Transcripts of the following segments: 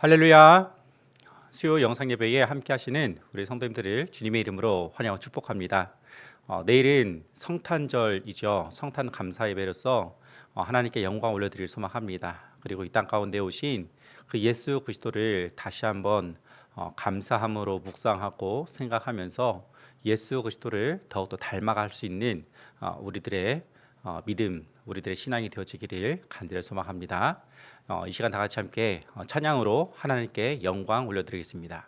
할렐루야. 수요 영상 예배에 함께 하시는 우리 성도님들을 주님의 이름으로 환영하고 축복합니다. 내일은 성탄절이죠. 성탄 감사 예배로서 하나님께 영광 올려드릴 소망합니다. 그리고 이 땅 가운데 오신 그 예수 그리스도를 다시 한번 감사함으로 묵상하고 생각하면서 예수 그리스도를 더욱더 닮아갈 수 있는 우리들의 믿음, 우리들의 신앙이 되어지기를 간절히 소망합니다. 이 시간 다 같이 함께 찬양으로 하나님께 영광 올려드리겠습니다.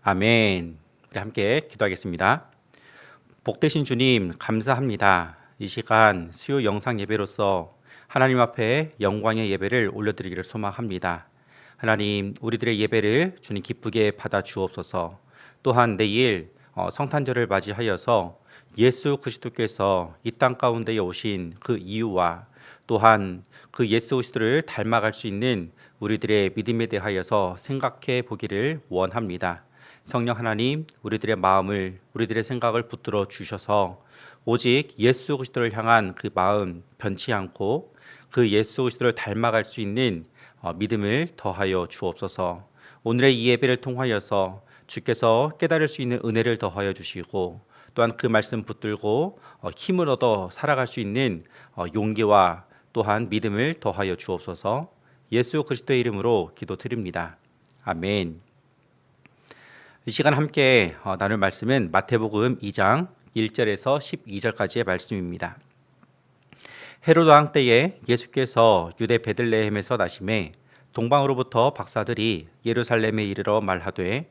아멘. 우리 함께 기도하겠습니다. 복되신 주님 감사합니다. 이 시간 수요 영상 예배로서 하나님 앞에 영광의 예배를 올려드리기를 소망합니다. 하나님, 우리들의 예배를 주님 기쁘게 받아 주옵소서. 또한 내일 성탄절을 맞이하여서 예수 그리스도께서 이 땅 가운데에 오신 그 이유와 또한 그 예수 그리스도를 닮아갈 수 있는 우리들의 믿음에 대하여서 생각해 보기를 원합니다. 성령 하나님, 우리들의 마음을, 우리들의 생각을 붙들어 주셔서 오직 예수 그리스도를 향한 그 마음 변치 않고 그 예수 그리스도를 닮아갈 수 있는 믿음을 더하여 주옵소서. 오늘의 이 예배를 통하여서 주께서 깨달을 수 있는 은혜를 더하여 주시고 또한 그 말씀 붙들고 힘을 얻어 살아갈 수 있는 용기와 또한 믿음을 더하여 주옵소서. 예수 그리스도의 이름으로 기도드립니다. 아멘. 이 시간 함께 나눌 말씀은 마태복음 2장 1절에서 12절까지의 말씀입니다. 헤로드 왕 때에 예수께서 유대 베들레헴에서 나심에 동방으로부터 박사들이 예루살렘에 이르러 말하되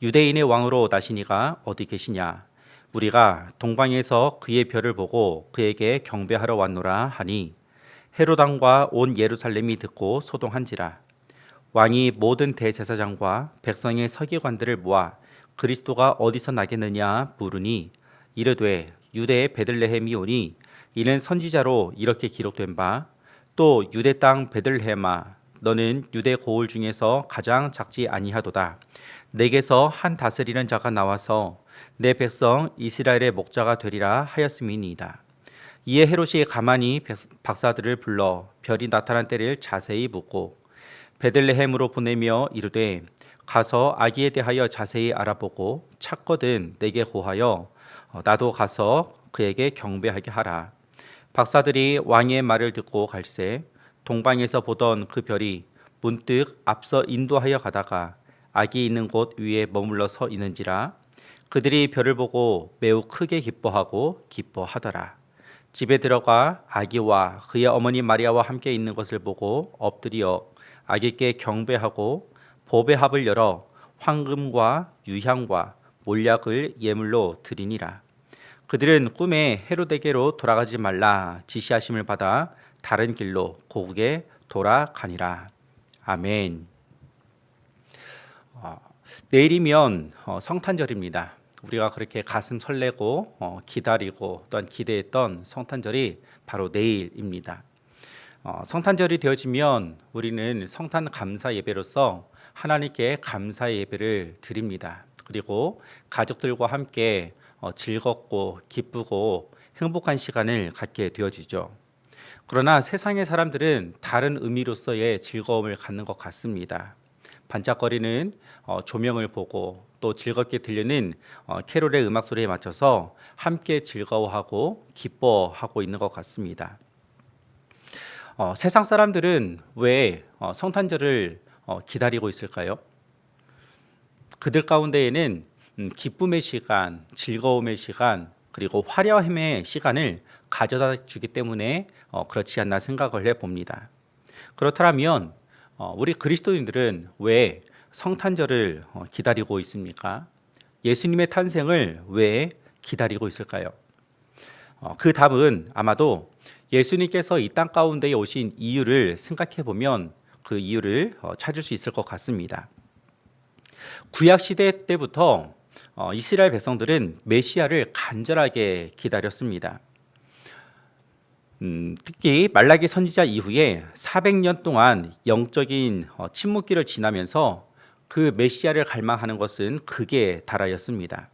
유대인의 왕으로 나시니가 어디 계시냐? 우리가 동방에서 그의 별을 보고 그에게 경배하러 왔노라 하니 헤로드 왕과 온 예루살렘이 듣고 소동한지라. 왕이 모든 대제사장과 백성의 서기관들을 모아 그리스도가 어디서 나겠느냐 물으니 이르되 유대의 베들레헴이 오니 이는 선지자로 이렇게 기록된 바 또 유대 땅 베들레헴아 너는 유대 고을 중에서 가장 작지 아니하도다. 내게서 한 다스리는 자가 나와서 내 백성 이스라엘의 목자가 되리라 하였음이니이다. 이에 헤롯이 가만히 박사들을 불러 별이 나타난 때를 자세히 묻고 베들레헴으로 보내며 이르되 가서 아기에 대하여 자세히 알아보고 찾거든 내게 고하여 나도 가서 그에게 경배하게 하라. 박사들이 왕의 말을 듣고 갈새 동방에서 보던 그 별이 문득 앞서 인도하여 가다가 아기 있는 곳 위에 머물러 서 있는지라. 그들이 별을 보고 매우 크게 기뻐하더라. 집에 들어가 아기와 그의 어머니 마리아와 함께 있는 것을 보고 엎드려 아기께 경배하고 보배합을 열어 황금과 유향과 몰약을 예물로 드리니라. 그들은 꿈에 헤롯에게로 돌아가지 말라 지시하심을 받아 다른 길로 고국에 돌아가니라. 아멘. 내일이면 성탄절입니다. 우리가 그렇게 가슴 설레고 기다리고 또한 기대했던 성탄절이 바로 내일입니다. 성탄절이 되어지면 우리는 성탄 감사 예배로서 하나님께 감사의 예배를 드립니다. 그리고 가족들과 함께 즐겁고 기쁘고 행복한 시간을 갖게 되어지죠. 그러나 세상의 사람들은 다른 의미로서의 즐거움을 갖는 것 같습니다. 반짝거리는 조명을 보고 또 즐겁게 들리는 캐롤의 음악 소리에 맞춰서 함께 즐거워하고 기뻐하고 있는 것 같습니다. 세상 사람들은 왜 성탄절을 기다리고 있을까요? 그들 가운데에는 기쁨의 시간, 즐거움의 시간, 그리고 화려함의 시간을 가져다 주기 때문에 그렇지 않나 생각을 해봅니다. 그렇다면 우리 그리스도인들은 왜 성탄절을 기다리고 있습니까? 예수님의 탄생을 왜 기다리고 있을까요? 그 답은 아마도 예수님께서 이 땅 가운데에 오신 이유를 생각해 보면 그 이유를 찾을 수 있을 것 같습니다. 구약 시대 때부터 이스라엘 백성들은 메시아를 간절하게 기다렸습니다. 특히 말라기 선지자 이후에 400년 동안 영적인 침묵기를 지나면서 그 메시아를 갈망하는 것은 극에 달하였습니다.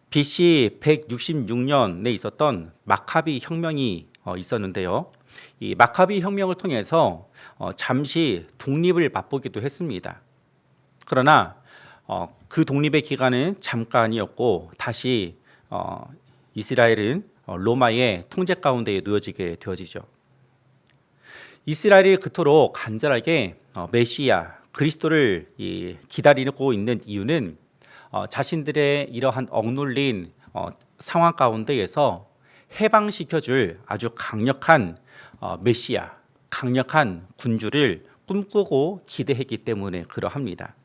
BC 166년에 있었던 마카비 혁명이 있었는데요. 이 마카비 혁명을 통해서 잠시 독립을 맛보기도 했습니다. 그러나 그 독립의 기간은 잠깐이었고 다시 이스라엘은 로마의 통제 가운데에 놓여지게 되어지죠. 이스라엘이 그토록 간절하게 메시아 그리스도를 기다리고 있는 이유는 자신들의 이러한 억눌린 상황 가운데에서 해방시켜줄 아주 강력한 메시아, 강력한 군주를 꿈꾸고 기대했기 때문에 그러합니다.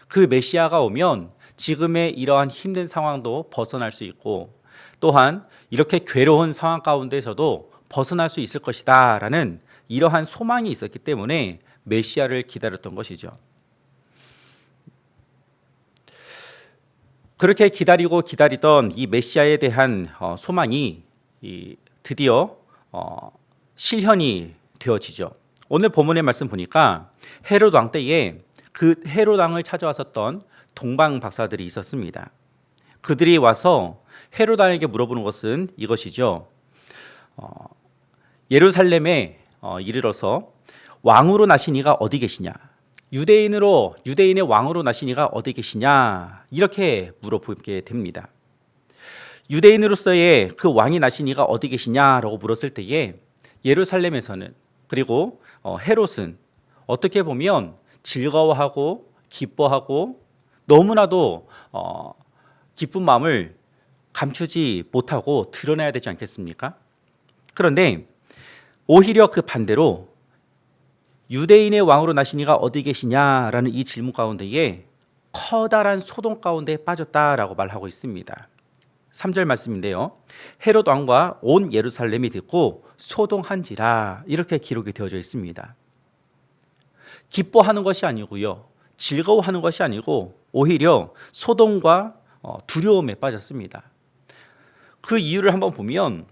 그 메시아가 오면 지금의 이러한 힘든 상황도 벗어날 수 있고 또한 이렇게 괴로운 상황 가운데서도 벗어날 수 있을 것이다 라는 이러한 소망이 있었기 때문에 메시아를 기다렸던 것이죠. 그렇게 기다리던 이 메시아에 대한 소망이 드디어 실현이 되어지죠. 오늘 본문의 말씀 보니까 헤롯 왕 때에 그 헤롯 왕을 찾아왔었던 동방 박사들이 있었습니다. 그들이 와서 헤롯 왕에게 물어보는 것은 이것이죠. 예루살렘에 이르러서 왕으로 나신 이가 어디 계시냐? 유대인의 왕으로 나신 이가 어디 계시냐? 이렇게 물어보게 됩니다. 유대인으로서의 그 왕이 나신 이가 어디 계시냐라고 물었을 때에 예루살렘에서는 그리고 헤롯은 어떻게 보면 즐거워하고 기뻐하고 너무나도 기쁜 마음을 감추지 못하고 드러내야 되지 않겠습니까? 그런데 오히려 그 반대로 유대인의 왕으로 나시니가 어디 계시냐라는 이 질문 가운데에 커다란 소동 가운데 빠졌다라고 말하고 있습니다. 3절 말씀인데요. 헤롯 왕과 온 예루살렘이 듣고 소동한지라 이렇게 기록이 되어져 있습니다. 기뻐하는 것이 아니고요. 즐거워하는 것이 아니고 오히려 소동과 두려움에 빠졌습니다. 그 이유를 한번 보면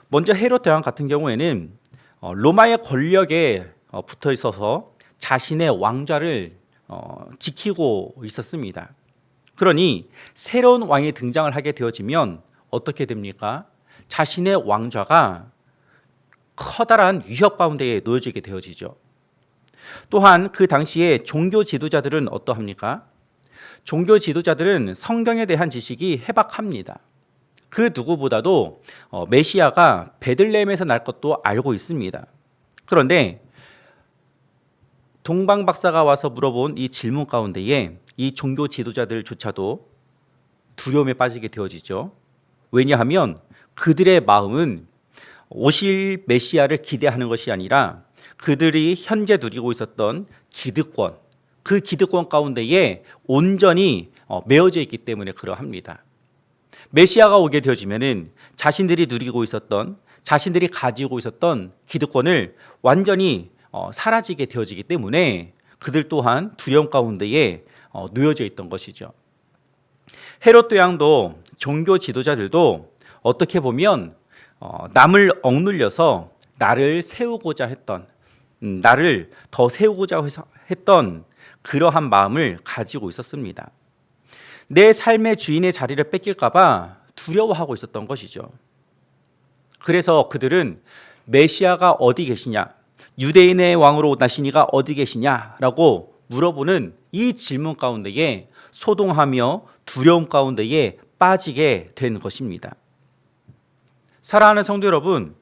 먼저 헤롯 대왕 같은 경우에는 로마의 권력에 붙어 있어서 자신의 왕좌를 지키고 있었습니다. 그러니 새로운 왕이 등장을 하게 되어지면 어떻게 됩니까? 자신의 왕좌가 커다란 위협 가운데에 놓여지게 되어지죠. 또한 그 당시에 종교 지도자들은 어떠합니까? 종교 지도자들은 성경에 대한 지식이 해박합니다. 그 누구보다도 메시아가 베들레헴에서 날 것도 알고 있습니다. 그런데 동방 박사가 와서 물어본 이 질문 가운데에 이 종교 지도자들조차도 두려움에 빠지게 되어지죠. 왜냐하면 그들의 마음은 오실 메시아를 기대하는 것이 아니라 그들이 현재 누리고 있었던 기득권, 그 기득권 가운데에 온전히 메어져 있기 때문에 그러합니다. 메시아가 오게 되어지면은 자신들이 누리고 있었던, 자신들이 가지고 있었던 기득권을 완전히 사라지게 되어지기 때문에 그들 또한 두려움 가운데에 놓여져 있던 것이죠. 헤롯 대왕도 종교 지도자들도 어떻게 보면 남을 억눌려서 나를 세우고자 했던, 나를 더 세우고자 했던 그러한 마음을 가지고 있었습니다. 내 삶의 주인의 자리를 뺏길까 봐 두려워하고 있었던 것이죠. 그래서 그들은 메시아가 어디 계시냐, 유대인의 왕으로 나시니가 어디 계시냐라고 물어보는 이 질문 가운데에 소동하며 두려움 가운데에 빠지게 된 것입니다. 사랑하는 성도 여러분,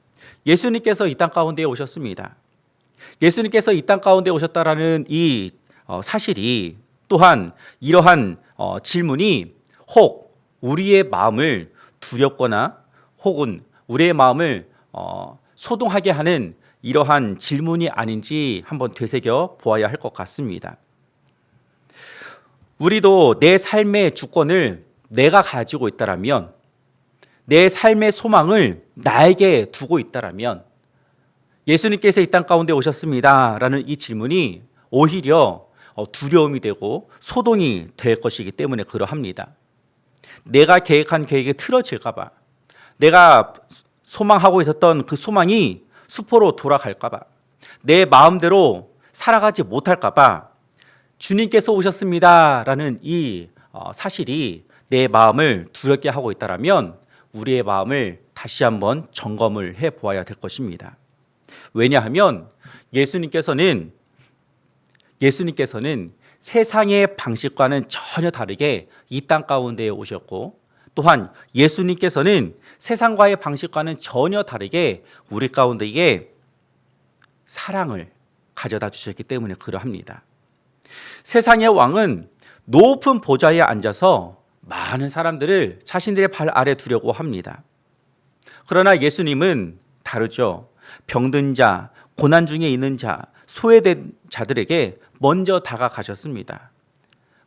예수님께서 이 땅 가운데에 오셨습니다. 예수님께서 이 땅 가운데 오셨다라는 이 사실이 또한 이러한 질문이 혹 우리의 마음을 두렵거나 혹은 우리의 마음을 소동하게 하는 이러한 질문이 아닌지 한번 되새겨 보아야 할 것 같습니다. 우리도 내 삶의 주권을 내가 가지고 있다라면, 내 삶의 소망을 나에게 두고 있다라면, 예수님께서 이 땅 가운데 오셨습니다라는 이 질문이 오히려 두려움이 되고 소동이 될 것이기 때문에 그러합니다. 내가 계획한 계획이 틀어질까 봐, 내가 소망하고 있었던 그 소망이 수포로 돌아갈까 봐, 내 마음대로 살아가지 못할까 봐 주님께서 오셨습니다라는 이 사실이 내 마음을 두렵게 하고 있다라면 우리의 마음을 다시 한번 점검을 해 보아야 될 것입니다. 왜냐하면 예수님께서는 세상의 방식과는 전혀 다르게 이 땅 가운데에 오셨고, 또한 예수님께서는 세상과의 방식과는 전혀 다르게 우리 가운데에 사랑을 가져다 주셨기 때문에 그러합니다. 세상의 왕은 높은 보좌에 앉아서 많은 사람들을 자신들의 발 아래 두려고 합니다. 그러나 예수님은 다르죠. 병든 자, 고난 중에 있는 자, 소외된 자들에게 먼저 다가가셨습니다.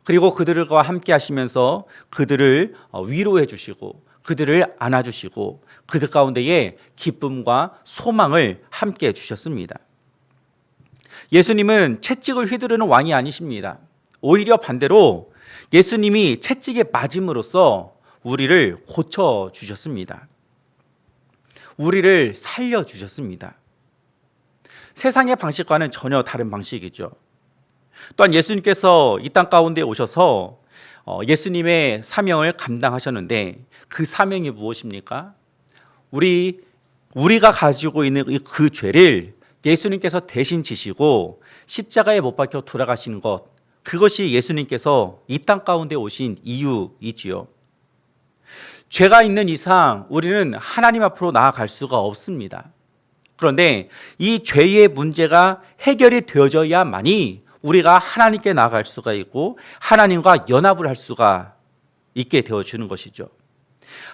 그리고 그들과 함께 하시면서 그들을 위로해 주시고 그들을 안아주시고 그들 가운데에 기쁨과 소망을 함께 주셨습니다. 예수님은 채찍을 휘두르는 왕이 아니십니다. 오히려 반대로 예수님이 채찍에 맞음으로써 우리를 고쳐주셨습니다. 우리를 살려주셨습니다. 세상의 방식과는 전혀 다른 방식이죠. 또한 예수님께서 이 땅 가운데 오셔서 예수님의 사명을 감당하셨는데 그 사명이 무엇입니까? 우리가 가지고 있는 그 죄를 예수님께서 대신 지시고 십자가에 못 박혀 돌아가시는 것, 그것이 예수님께서 이 땅 가운데 오신 이유이지요. 죄가 있는 이상 우리는 하나님 앞으로 나아갈 수가 없습니다. 그런데 이 죄의 문제가 해결이 되어져야만이 우리가 하나님께 나아갈 수가 있고 하나님과 연합을 할 수가 있게 되어주는 것이죠.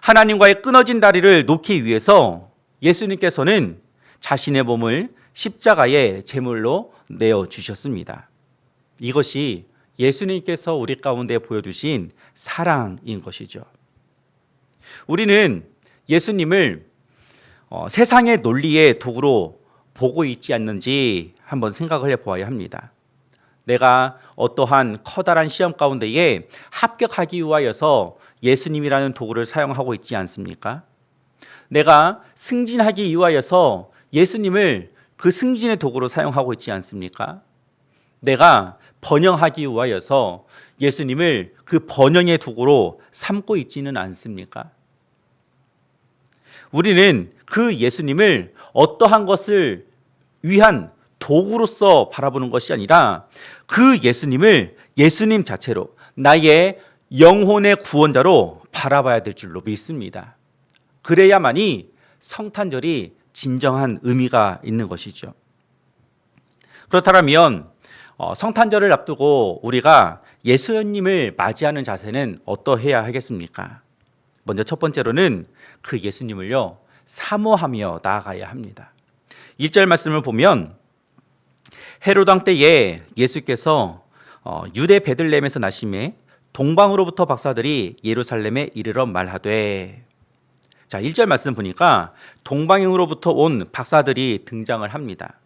하나님과의 끊어진 다리를 놓기 위해서 예수님께서는 자신의 몸을 십자가의 제물로 내어주셨습니다. 이것이 예수님께서 우리 가운데 보여주신 사랑인 것이죠. 우리는 예수님을 세상의 논리의 도구로 보고 있지 않는지 한번 생각을 해보아야 합니다. 내가 어떠한 커다란 시험 가운데에 합격하기 위하여서 예수님이라는 도구를 사용하고 있지 않습니까? 내가 승진하기 위하여서 예수님을 그 승진의 도구로 사용하고 있지 않습니까? 내가 번영하기 위하여서 예수님을 그 번영의 도구로 삼고 있지는 않습니까? 우리는 그 예수님을 어떠한 것을 위한 도구로서 바라보는 것이 아니라 그 예수님을 예수님 자체로 나의 영혼의 구원자로 바라봐야 될 줄로 믿습니다. 그래야만이 성탄절이 진정한 의미가 있는 것이죠. 그렇다면 성탄절을 앞두고 우리가 예수님을 맞이하는 자세는 어떠해야 하겠습니까? 먼저 첫 번째로는 그 예수님을요 사모하며 나아가야 합니다. 1절 말씀을 보면 헤롯 왕 때에 예수께서 유대 베들레헴에서 나심에 동방으로부터 박사들이 예루살렘에 이르러 말하되. 자, 1절 말씀 보니까 동방으로부터 온 박사들이 등장을 합니다.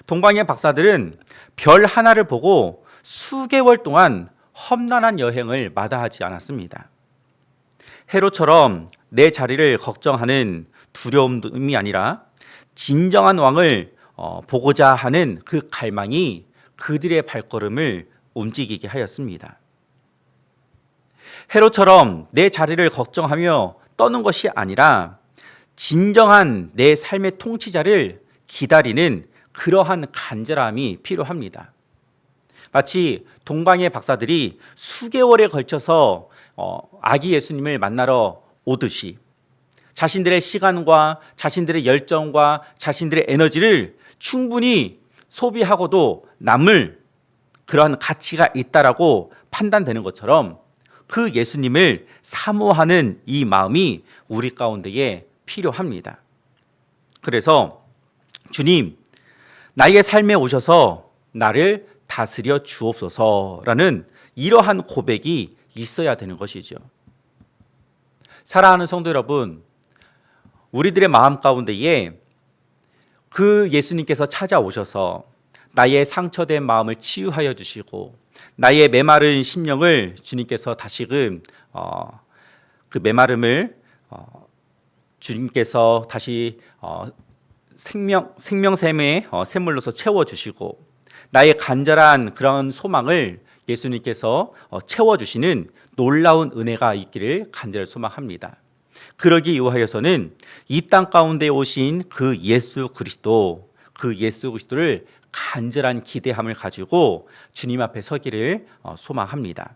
동방의 박사들은 별 하나를 보고 수개월 동안 험난한 여행을 마다하지 않았습니다. 헤롯처럼 내 자리를 걱정하는 두려움이 아니라 진정한 왕을 보고자 하는 그 갈망이 그들의 발걸음을 움직이게 하였습니다. 헤롯처럼 내 자리를 걱정하며 떠는 것이 아니라 진정한 내 삶의 통치자를 기다리는 그러한 간절함이 필요합니다. 마치 동방의 박사들이 수개월에 걸쳐서 아기 예수님을 만나러 오듯이 자신들의 시간과 자신들의 열정과 자신들의 에너지를 충분히 소비하고도 남을 그러한 가치가 있다라고 판단되는 것처럼 그 예수님을 사모하는 이 마음이 우리 가운데에 필요합니다. 그래서 주님, 나의 삶에 오셔서 나를 다스려 주옵소서라는 이러한 고백이 있어야 되는 것이죠. 사랑하는 성도 여러분, 우리들의 마음 가운데에 그 예수님께서 찾아오셔서 나의 상처된 마음을 치유하여 주시고 나의 메마른 심령을 주님께서 다시금 그 메마름을 주님께서 다시 생명샘의 샘물로서 채워주시고 나의 간절한 그런 소망을 예수님께서 채워주시는 놀라운 은혜가 있기를 간절히 소망합니다. 그러기 위하여서는 이 땅 가운데 오신 그 예수 그리스도를 간절한 기대함을 가지고 주님 앞에 서기를 소망합니다.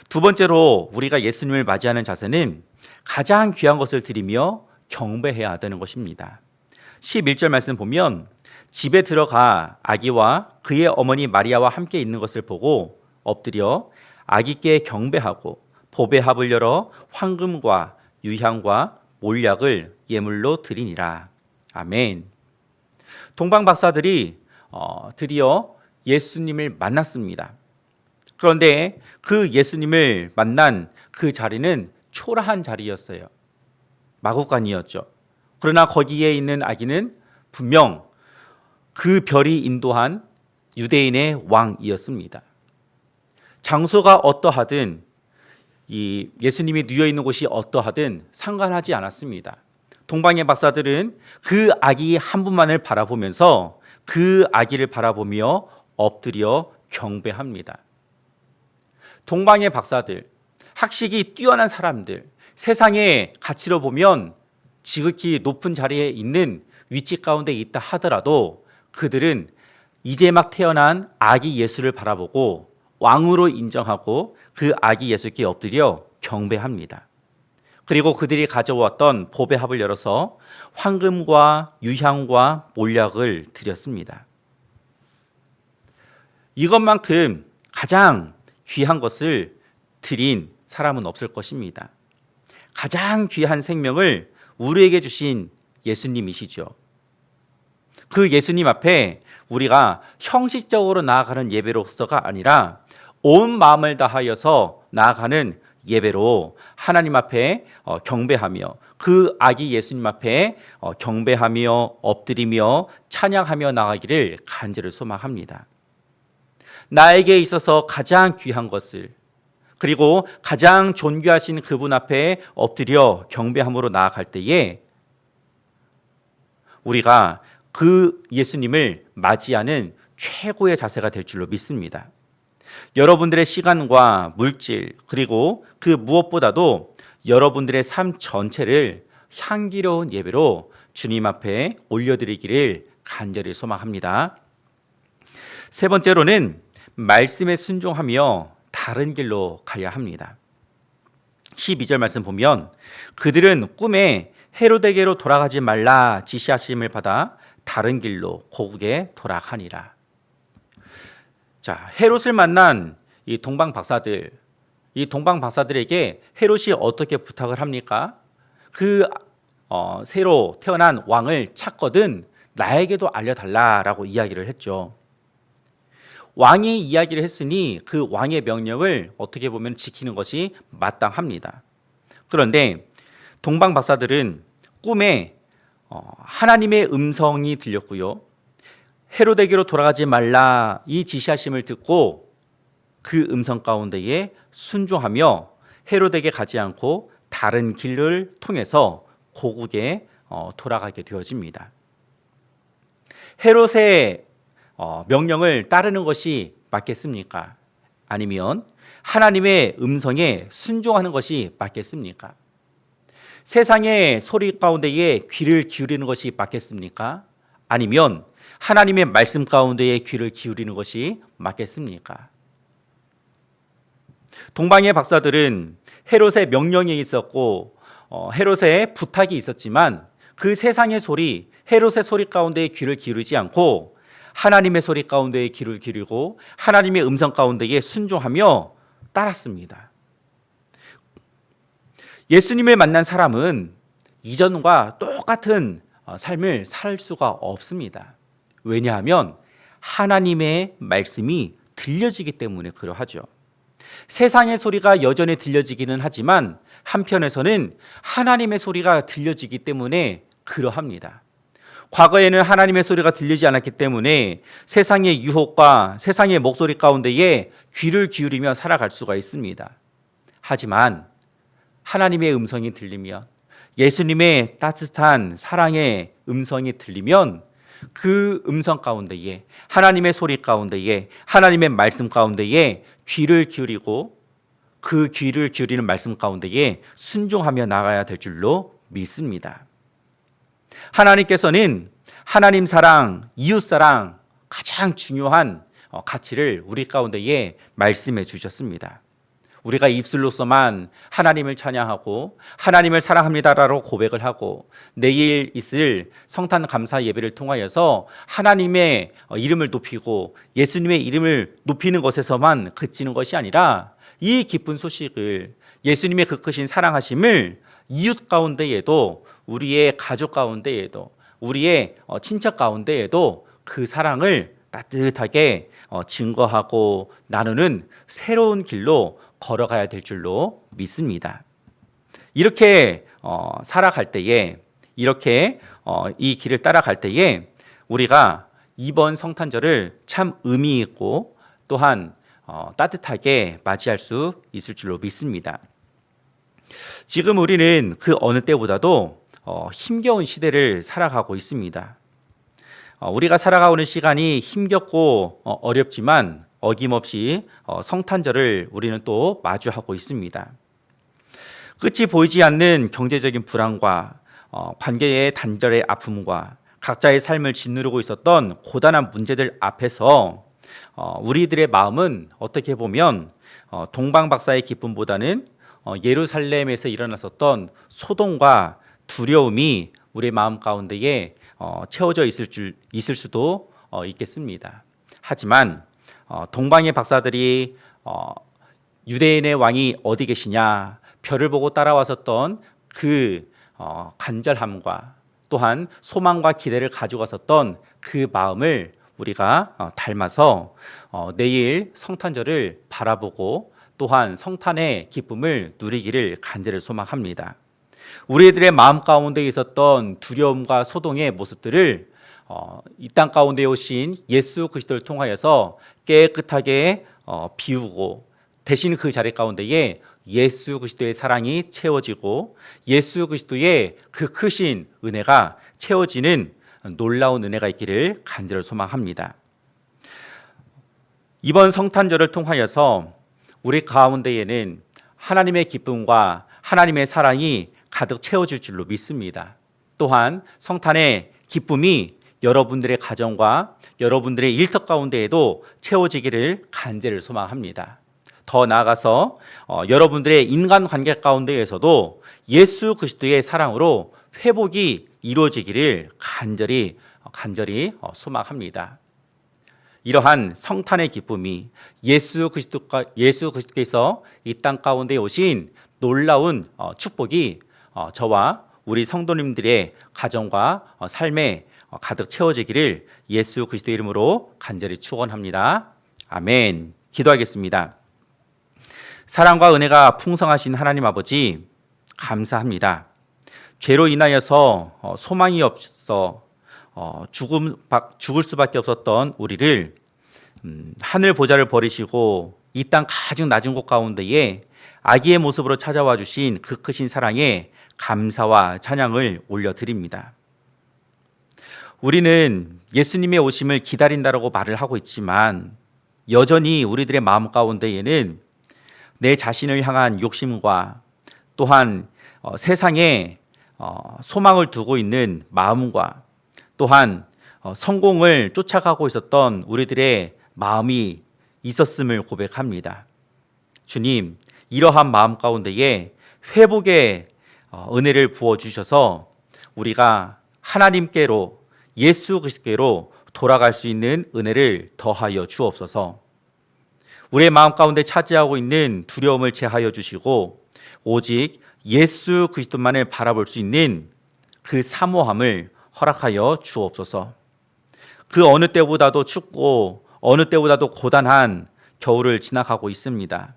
두 번째로 우리가 예수님을 맞이하는 자세는 가장 귀한 것을 드리며 경배해야 되는 것입니다. 11절 말씀 보면 집에 들어가 아기와 그의 어머니 마리아와 함께 있는 것을 보고 엎드려 아기께 경배하고 보배 합을 열어 황금과 유향과 몰약을 예물로 드리니라. 아멘. 동방 박사들이 드디어 예수님을 만났습니다. 그런데 그 예수님을 만난 그 자리는 초라한 자리였어요. 마구간이었죠. 그러나 거기에 있는 아기는 분명 그 별이 인도한 유대인의 왕이었습니다. 장소가 어떠하든 이 예수님이 누워 있는 곳이 어떠하든 상관하지 않았습니다. 동방의 박사들은 그 아기 한 분만을 바라보면서 그 아기를 바라보며 엎드려 경배합니다. 동방의 박사들, 학식이 뛰어난 사람들, 세상의 가치로 보면 지극히 높은 자리에 있는 위치 가운데 있다 하더라도 그들은 이제 막 태어난 아기 예수를 바라보고 왕으로 인정하고 그 아기 예수께 엎드려 경배합니다. 그리고 그들이 가져왔던 보배합을 열어서 황금과 유향과 몰약을 드렸습니다. 이것만큼 가장 귀한 것을 드린 사람은 없을 것입니다. 가장 귀한 생명을 우리에게 주신 예수님이시죠. 그 예수님 앞에 우리가 형식적으로 나아가는 예배로서가 아니라 온 마음을 다하여서 나아가는 예배로 하나님 앞에 경배하며 그 아기 예수님 앞에 경배하며 엎드리며 찬양하며 나가기를 간절히 소망합니다. 나에게 있어서 가장 귀한 것을 그리고 가장 존귀하신 그분 앞에 엎드려 경배함으로 나아갈 때에 우리가 그 예수님을 맞이하는 최고의 자세가 될 줄로 믿습니다. 여러분들의 시간과 물질 그리고 그 무엇보다도 여러분들의 삶 전체를 향기로운 예배로 주님 앞에 올려드리기를 간절히 소망합니다. 세 번째로는 말씀에 순종하며 다른 길로 가야 합니다. 12절 말씀 보면 그들은 꿈에 헤로데게로 돌아가지 말라 지시하심을 받아 다른 길로 고국에 돌아가니라. 자, 헤롯을 만난 이 동방 박사들, 이 동방 박사들에게 헤롯이 어떻게 부탁을 합니까? 새로 태어난 왕을 찾거든 나에게도 알려달라라고 이야기를 했죠. 왕이 이야기를 했으니 그 왕의 명령을 어떻게 보면 지키는 것이 마땅합니다. 그런데 동방 박사들은 꿈에 하나님의 음성이 들렸고요. 헤로데게로 돌아가지 말라 이 지시하심을 듣고 그 음성 가운데에 순종하며 헤로데게 가지 않고 다른 길을 통해서 고국에 돌아가게 되어집니다. 헤롯의 명령을 따르는 것이 맞겠습니까? 아니면 하나님의 음성에 순종하는 것이 맞겠습니까? 세상의 소리 가운데에 귀를 기울이는 것이 맞겠습니까? 아니면 하나님의 말씀 가운데에 귀를 기울이는 것이 맞겠습니까? 동방의 박사들은 헤롯의 명령이 있었고 헤롯의 부탁이 있었지만 그 세상의 소리, 헤롯의 소리 가운데에 귀를 기울이지 않고 하나님의 소리 가운데에 귀를 기울이고 하나님의 음성 가운데에 순종하며 따랐습니다. 예수님을 만난 사람은 이전과 똑같은 삶을 살 수가 없습니다. 왜냐하면 하나님의 말씀이 들려지기 때문에 그러하죠. 세상의 소리가 여전히 들려지기는 하지만 한편에서는 하나님의 소리가 들려지기 때문에 그러합니다. 과거에는 하나님의 소리가 들리지 않았기 때문에 세상의 유혹과 세상의 목소리 가운데에 귀를 기울이며 살아갈 수가 있습니다. 하지만 하나님의 음성이 들리면 예수님의 따뜻한 사랑의 음성이 들리면 그 음성 가운데에 하나님의 소리 가운데에 하나님의 말씀 가운데에 귀를 기울이고 그 귀를 기울이는 말씀 가운데에 순종하며 나가야 될 줄로 믿습니다. 하나님께서는 하나님 사랑, 이웃 사랑 가장 중요한 가치를 우리 가운데에 말씀해 주셨습니다. 우리가 입술로서만 하나님을 찬양하고 하나님을 사랑합니다라고 고백을 하고 내일 있을 성탄 감사 예배를 통하여서 하나님의 이름을 높이고 예수님의 이름을 높이는 것에서만 그치는 것이 아니라 이 기쁜 소식을 예수님의 그 크신 사랑하심을 이웃 가운데에도 우리의 가족 가운데에도 우리의 친척 가운데에도 그 사랑을 따뜻하게 증거하고 나누는 새로운 길로 걸어가야 될 줄로 믿습니다. 이렇게 살아갈 때에 이렇게 이 길을 따라갈 때에 우리가 이번 성탄절을 참 의미 있고 또한 따뜻하게 맞이할 수 있을 줄로 믿습니다. 지금 우리는 그 어느 때보다도 힘겨운 시대를 살아가고 있습니다. 우리가 살아가는 시간이 힘겹고 어렵지만 어김없이 성탄절을 우리는 또 마주하고 있습니다. 끝이 보이지 않는 경제적인 불안과 관계의 단절의 아픔과 각자의 삶을 짓누르고 있었던 고단한 문제들 앞에서 우리들의 마음은 어떻게 보면 동방 박사의 기쁨보다는 예루살렘에서 일어났었던 소동과 두려움이 우리의 마음 가운데에 채워져 있을 수도 있겠습니다. 하지만 동방의 박사들이 유대인의 왕이 어디 계시냐, 별을 보고 따라왔었던 그 간절함과 또한 소망과 기대를 가지고 왔었던 그 마음을 우리가 닮아서 내일 성탄절을 바라보고 또한 성탄의 기쁨을 누리기를 간절히 소망합니다. 우리들의 마음 가운데 있었던 두려움과 소동의 모습들을 이 땅 가운데 오신 예수 그리스도를 통하여서 깨끗하게 비우고 대신 그 자리 가운데에 예수 그리스도의 사랑이 채워지고 예수 그리스도의 그 크신 은혜가 채워지는 놀라운 은혜가 있기를 간절히 소망합니다. 이번 성탄절을 통하여서 우리 가운데에는 하나님의 기쁨과 하나님의 사랑이 가득 채워질 줄로 믿습니다. 또한 성탄의 기쁨이 여러분들의 가정과 여러분들의 일터 가운데에도 채워지기를 간절히 소망합니다. 더 나아가서 여러분들의 인간관계 가운데에서도 예수 그리스도의 사랑으로 회복이 이루어지기를 간절히 소망합니다. 이러한 성탄의 기쁨이 예수 그리스도께서 이 땅 가운데 오신 놀라운 축복이 저와 우리 성도님들의 가정과 삶에 가득 채워지기를 예수 그리스도의 이름으로 간절히 축원합니다. 아멘. 기도하겠습니다. 사랑과 은혜가 풍성하신 하나님 아버지 감사합니다. 죄로 인하여서 소망이 없어 죽을 수밖에 없었던 우리를 하늘 보좌를 버리시고 이 땅 가장 낮은 곳 가운데에 아기의 모습으로 찾아와 주신 그 크신 사랑에 감사와 찬양을 올려드립니다. 우리는 예수님의 오심을 기다린다라고 말을 하고 있지만 여전히 우리들의 마음 가운데에는 내 자신을 향한 욕심과 또한 세상에 소망을 두고 있는 마음과 또한 성공을 쫓아가고 있었던 우리들의 마음이 있었음을 고백합니다. 주님, 이러한 마음 가운데에 회복의 은혜를 부어주셔서 우리가 하나님께로 예수 그리스도께로 돌아갈 수 있는 은혜를 더하여 주옵소서. 우리의 마음 가운데 차지하고 있는 두려움을 제하여 주시고 오직 예수 그리스도만을 바라볼 수 있는 그 사모함을 허락하여 주옵소서. 그 어느 때보다도 춥고 어느 때보다도 고단한 겨울을 지나가고 있습니다.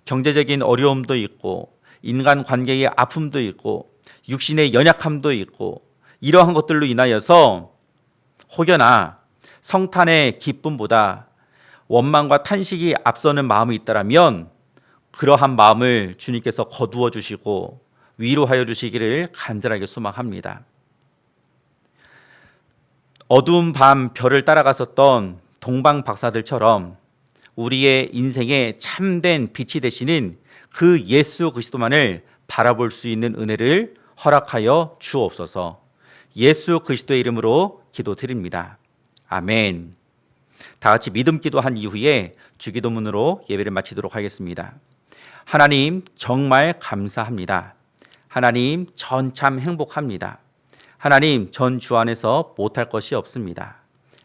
경제적인 어려움도 있고 인간관계의 아픔도 있고 육신의 연약함도 있고 이러한 것들로 인하여서 혹여나 성탄의 기쁨보다 원망과 탄식이 앞서는 마음이 있다라면 그러한 마음을 주님께서 거두어 주시고 위로하여 주시기를 간절하게 소망합니다. 어두운 밤 별을 따라갔었던 동방 박사들처럼 우리의 인생에 참된 빛이 되시는 그 예수 그리스도만을 바라볼 수 있는 은혜를 허락하여 주옵소서. 예수 그리스도의 이름으로 기도드립니다. 아멘. 다 같이 믿음 기도한 이후에 주기도문으로 예배를 마치도록 하겠습니다. 하나님 정말 감사합니다. 하나님 전 참 행복합니다. 하나님 전 주 안에서 못할 것이 없습니다.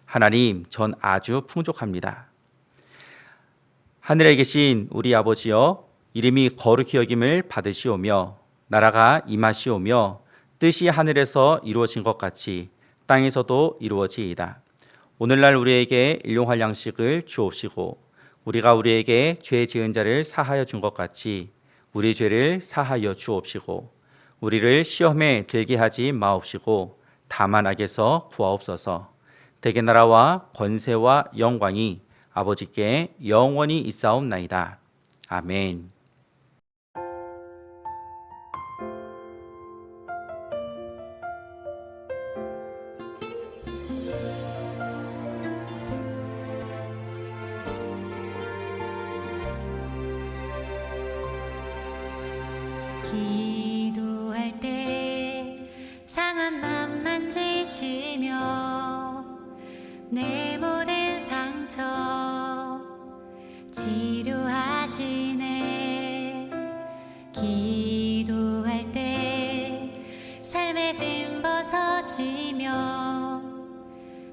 하나님 전 아주 풍족합니다. 하늘에 계신 우리 아버지여, 이름이 거룩히 여김을 받으시오며 나라가 임하시오며 뜻이 하늘에서 이루어진 것 같이 땅에서도 이루어지이다. 오늘날 우리에게 일용할 양식을 주옵시고 우리가 우리에게 죄 지은 자를 사하여 준 것 같이 우리 죄를 사하여 주옵시고 우리를 시험에 들게 하지 마옵시고 다만 악에서 구하옵소서. 대개 나라와 권세와 영광이 아버지께 영원히 있사옵나이다. 아멘. 기도할 때 상한 맘 만지시며 내 모든 상처 치료하시네. 기도할 때 삶의 짐 벗어지며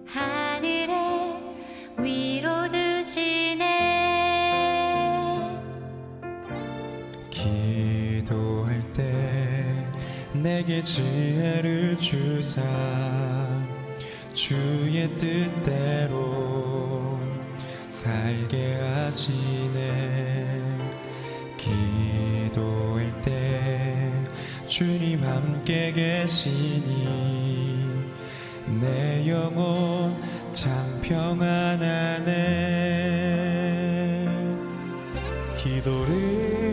하늘에 위로 주시네. 기도할 기도할 때 내게 지혜를 주사 주의 뜻대로 살게 하시네. 기도할 때 주님 함께 계시니 내 영혼 참 평안하네. 기도를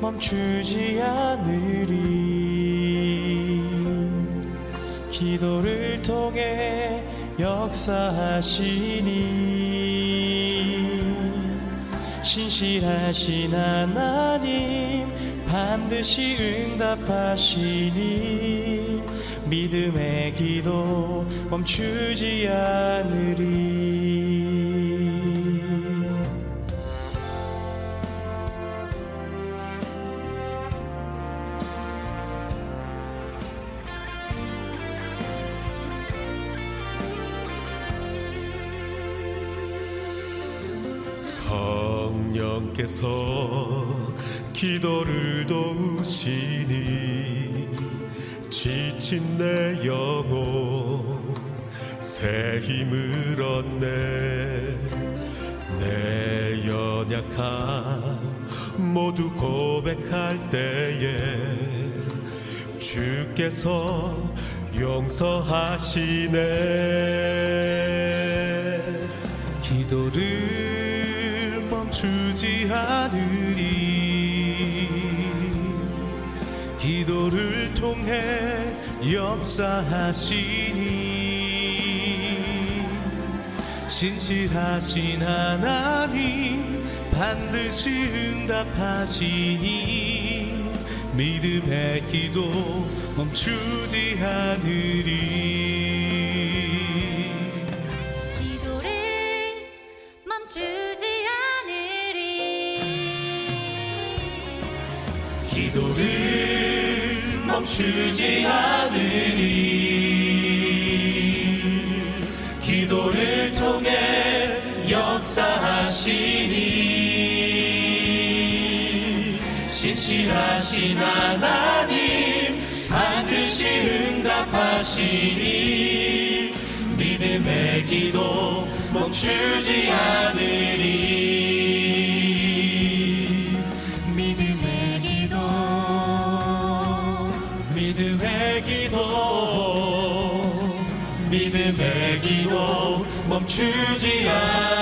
멈추지 않으리. 기도를 통해 역사하시니 신실하신 하나님 반드시 응답하시니 믿음의 기도 멈추지 않으리. 성령께서 기도를 도우시니 지친 내 영혼 새 힘을 얻네. 내 연약함 모두 고백할 때에 주께서 용서하시네. 기도를 멈추지 않으리. 기도를 통해 역사하시니 신실하신 하나님 반드시 응답하시니 믿음의 기도 멈추지 않으리. 기도를 멈추지 않으리. 기도를 멈추지 않으리. 기도를 통해 역사하시니 신실하신 하나님 반드시 응답하시니 믿음의 기도 멈추지 않으리. 믿음의 기도 믿음의 기도 믿음의 기도 멈추지 않으리.